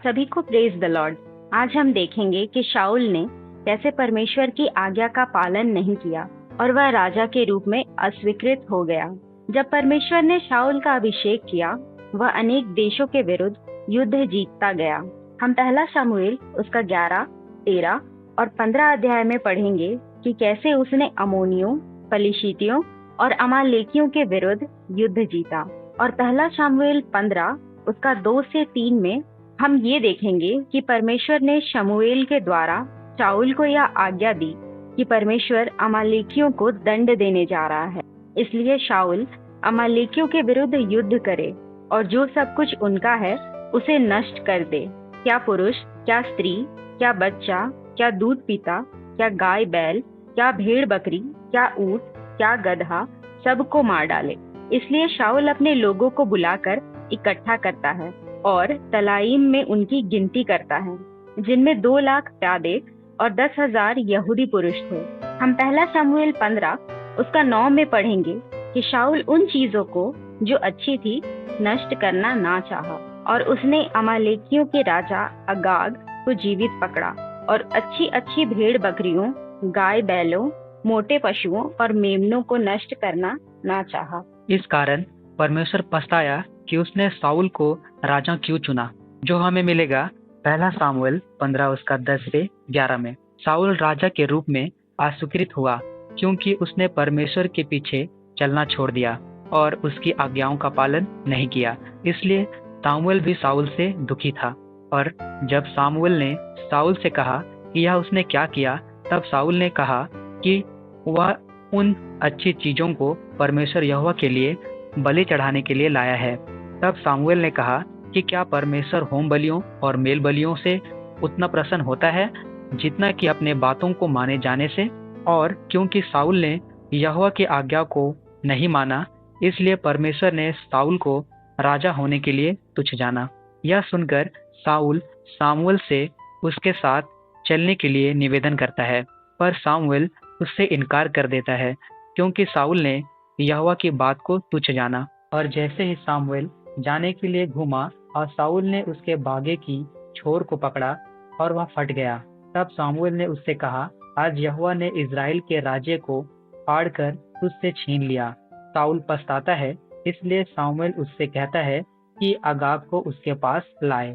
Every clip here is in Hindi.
सभी को प्रेज द लॉर्ड। आज हम देखेंगे कि शाऊल ने कैसे परमेश्वर की आज्ञा का पालन नहीं किया और वह राजा के रूप में अस्वीकृत हो गया। जब परमेश्वर ने शाऊल का अभिषेक किया, वह अनेक देशों के विरुद्ध युद्ध जीतता गया। हम पहला शमूएल उसका 11, 13 और 15 अध्याय में पढ़ेंगे कि कैसे उसने अमोनियों, फलिशीतियों और अमालेकियों के विरुद्ध युद्ध जीता। और पहला शमूएल 15 उसका 2 से 3 में हम ये देखेंगे कि परमेश्वर ने शमूएल के द्वारा शाऊल को यह आज्ञा दी कि परमेश्वर अमालेकियों को दंड देने जा रहा है, इसलिए शाऊल अमालेकियों के विरुद्ध युद्ध करे और जो सब कुछ उनका है उसे नष्ट कर दे। क्या पुरुष, क्या स्त्री, क्या बच्चा, क्या दूध पीता, क्या गाय बैल, क्या भेड़ बकरी, क्या ऊंट, क्या गदहा, सबको मार डाले। इसलिए शाऊल अपने लोगों को बुलाकर इकट्ठा करता है और तलाईम में उनकी गिनती करता है, जिनमें 2 लाख प्यादे और 10,000 यहूदी पुरुष थे। हम पहला शमूएल 15 उसका 9 में पढ़ेंगे कि शाऊल उन चीजों को जो अच्छी थी नष्ट करना ना चाहा और उसने अमालेकियों के राजा अगाग को जीवित पकड़ा और अच्छी अच्छी भेड़ बकरियों, गाय बैलों, मोटे पशुओं और मेमनों को नष्ट करना ना चाहा। इस कारण परमेश्वर पछताया कि उसने शाऊल को राजा क्यों चुना, जो हमें मिलेगा पहला शमूएल 15 उसका 10 से 11 में। शाऊल राजा के रूप में अस्वीकृत हुआ क्योंकि उसने परमेश्वर के पीछे चलना छोड़ दिया और उसकी आज्ञाओं का पालन नहीं किया। इसलिए शमूएल भी शाऊल से दुखी था। और जब शमूएल ने शाऊल से कहा कि यह उसने क्या किया, तब शाऊल ने कहा कि वह उन अच्छी चीजों को परमेश्वर यहोवा के लिए बलि चढ़ाने के लिए लाया है। तब शमूएल ने कहा कि क्या परमेश्वर होम बलियों और मेल बलियों से उतना प्रसन्न होता है जितना कि अपने बातों को माने जाने से? और क्योंकि शाऊल ने यहोवा की आज्ञा को नहीं माना, इसलिए परमेश्वर ने शाऊल को राजा होने के लिए तुच्छ जाना। यह सुनकर शाऊल शमूएल से उसके साथ चलने के लिए निवेदन करता है, पर शमूएल उससे इनकार कर देता है क्योंकि शाऊल ने यहोवा की बात को तुच्छ जाना। और जैसे ही शमूएल जाने के लिए घूमा और शाऊल ने उसके बागे की छोर को पकड़ा और वह फट गया, तब शमूएल ने उससे कहा, आज यहोवा ने इजराइल के राज्य को फाड़कर तुझसे छीन लिया। शाऊल पछताता है, इसलिए शमूएल उससे कहता है कि अगाग को उसके पास लाए।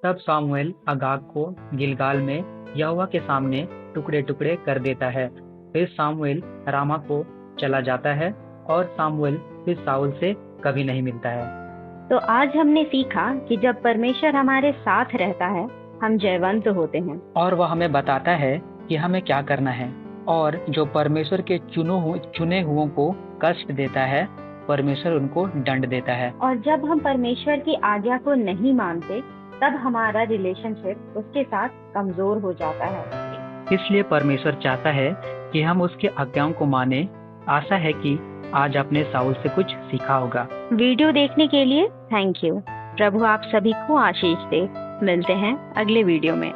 तब शमूएल अगाग को गिलगाल में यहोवा के सामने टुकड़े टुकड़े कर देता है। फिर शमूएल रामा को चला जाता है और शमूएल फिर शाऊल से कभी नहीं मिलता है। तो आज हमने सीखा कि जब परमेश्वर हमारे साथ रहता है हम जयवंत होते हैं और वह हमें बताता है कि हमें क्या करना है। और जो परमेश्वर के चुने हुओं को कष्ट देता है, परमेश्वर उनको दंड देता है। और जब हम परमेश्वर की आज्ञा को नहीं मानते, तब हमारा रिलेशनशिप उसके साथ कमजोर हो जाता है। इसलिए परमेश्वर चाहता है कि हम उसके आज्ञाओं को माने। आशा है कि आज आपने शाऊल से कुछ सीखा होगा। वीडियो देखने के लिए थैंक यू। प्रभु आप सभी को आशीष दे। मिलते हैं अगले वीडियो में।